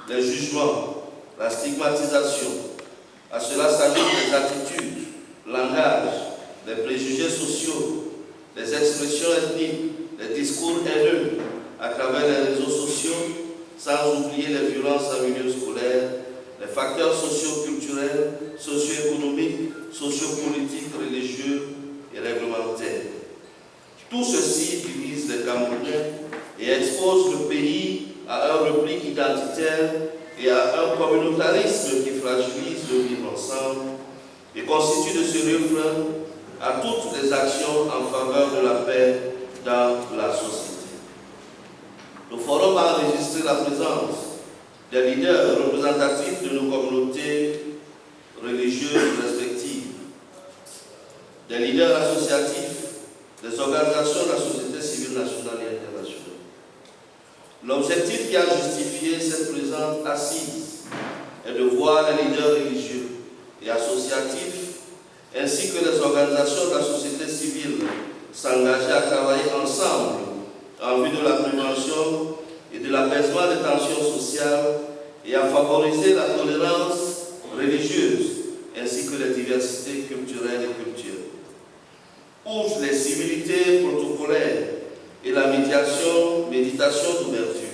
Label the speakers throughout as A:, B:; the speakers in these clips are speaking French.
A: les jugements, la stigmatisation. À cela s'ajoutent les attitudes, le langage, les préjugés sociaux, les expressions ethniques, les discours haineux à travers les réseaux sociaux, sans oublier les violences en milieu scolaire, les facteurs socio-culturels, socio-économiques, socio-politiques, religieux et réglementaires. Tout ceci divise les Camerounais et expose le pays à un repli identitaire et à un communautarisme qui fragilise le vivre ensemble et constitue de sérieux freins à toutes les actions en faveur de la paix dans la société. Le forum a enregistré la présence des leaders représentatifs de nos communautés religieuses respectives, des leaders associatifs, des organisations de la société civile nationale et internationale. L'objectif qui a justifié cette présence assise est de voir les leaders religieux et associatifs ainsi que les organisations de la société civile s'engager à travailler ensemble en vue de la prévention et de l'apaisement des tensions sociales et à favoriser la tolérance religieuse ainsi que les diversités culturelles et culturelles. Outre les civilités protocolaires et la méditation d'ouverture,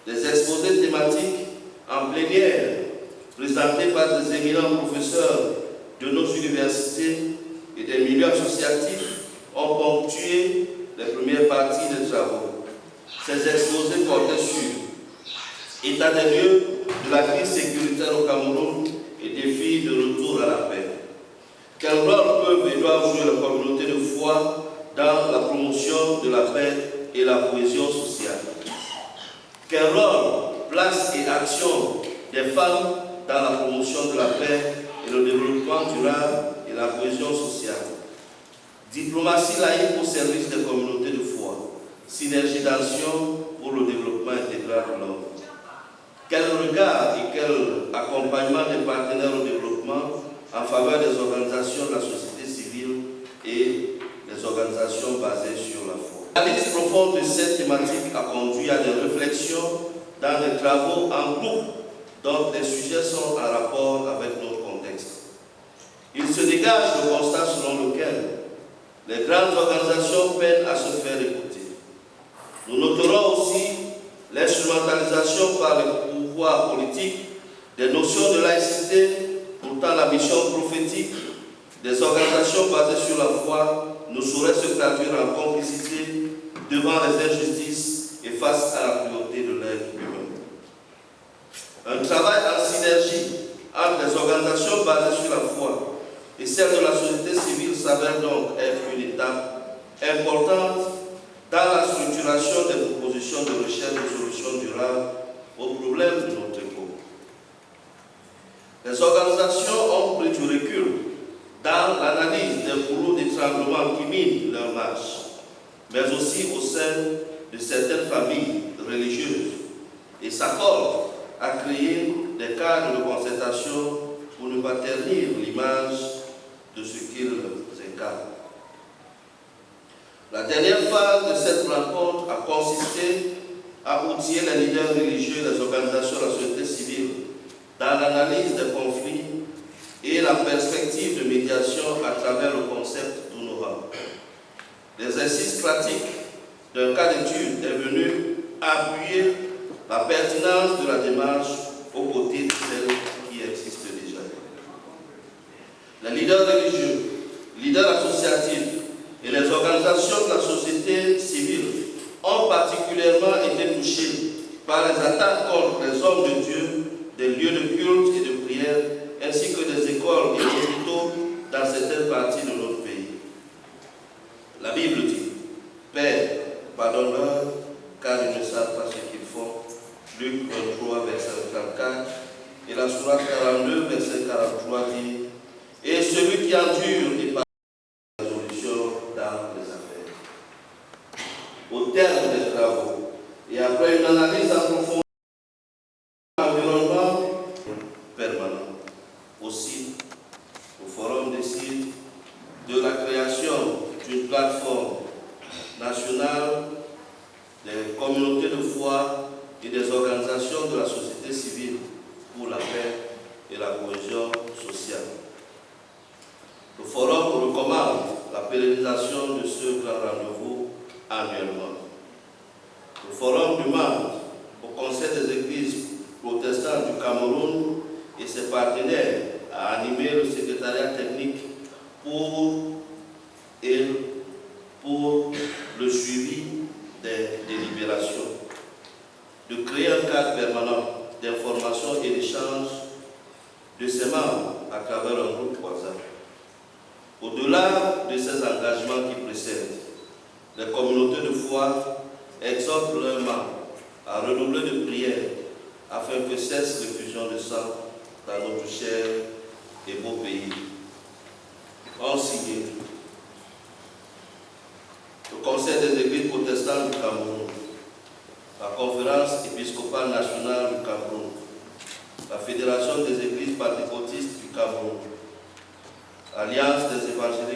A: des exposés thématiques en plénière présentés par des éminents professeurs de nos universités et des milieux associatifs ont ponctué les premières parties des travaux. Ces exposés portaient sur état des lieux de la crise sécuritaire au Cameroun et défis de retour à la paix. Quel rôle peuvent et doivent jouer les communautés de foi dans la promotion de la paix et la cohésion sociale? Quel rôle, place et action des femmes dans la promotion de la paix et le développement durable et la cohésion sociale? Diplomatie laïque au service des communautés de foi, synergie d'action pour le développement intégral de l'homme. Quel regard et quel accompagnement des partenaires au développement en faveur des organisations de la société civile et des organisations basées sur la foi. L'analyse profonde de cette thématique a conduit à des réflexions dans des travaux en groupe dont les sujets sont en rapport avec notre contexte. Il se dégage le constat selon lequel les grandes organisations peinent à se faire écouter. Nous noterons aussi l'instrumentalisation par les pouvoirs politiques des notions de laïcité. Pourtant, la mission prophétique des organisations basées sur la foi ne saurait se traduire en complicité devant les injustices et face à la cruauté de l'être humain. Un travail en synergie entre les organisations basées sur la foi et celles de la société civile s'avère donc être une étape importante dans la structuration des propositions de recherche de solutions durables aux problèmes de notre époque. Les organisations ont pris du recul dans l'analyse des boulots d'étranglement qui minent leur marche, mais aussi au sein de certaines familles religieuses et s'accordent à créer des cadres de concertation pour ne pas ternir l'image de ce qu'ils incarnent. La dernière phase de cette rencontre a consisté à outiller les leaders religieux et les organisations de la société civile dans l'analyse des conflits et la perspective de médiation à travers le concept d'UNORA. L'exercice pratique d'un cas d'étude est venu appuyer la pertinence de la démarche aux côtés de celle qui existe déjà. Les leaders religieux, leaders associatifs et les organisations de la société civile ont particulièrement été touchés par les attaques contre les hommes de Dieu, des lieux de culte et de prière, ainsi que des écoles et hôpitaux dans certaines parties de notre pays. La Bible dit, Père, pardonne-leur, car ils ne savent pas ce qu'ils font. Luc 23, verset 34, et la sourate 42, verset 43 dit, et celui qui endure et parle la résolution dans les affaires. Au terme des travaux, et après une analyse approfondie de l'environnement permanent, aussi au forum décide de la création d'une plateforme nationale des communautés de foi et des organisations de la société société civile pour la paix et la cohésion sociale. Le forum recommande la pérennisation de ce grand rendez-vous annuellement. Le forum demande au Conseil des Églises protestantes du Cameroun et ses partenaires à animer le secrétariat technique pour le suivi des délibérations, de créer un cadre permanent d'information et d'échange de ses membres à travers un groupe WhatsApp. Au-delà de ces engagements qui précèdent, les communautés de foi exhortent leurs membres à redoubler de prières afin que cesse l'effusion de sang dans notre cher et beau pays. En signé, le Conseil des Églises protestantes du Cameroun, la Conférence épiscopale nationale du Cameroun, la Fédération des Églises pentecôtistes du Cameroun, Alliance des évangélistes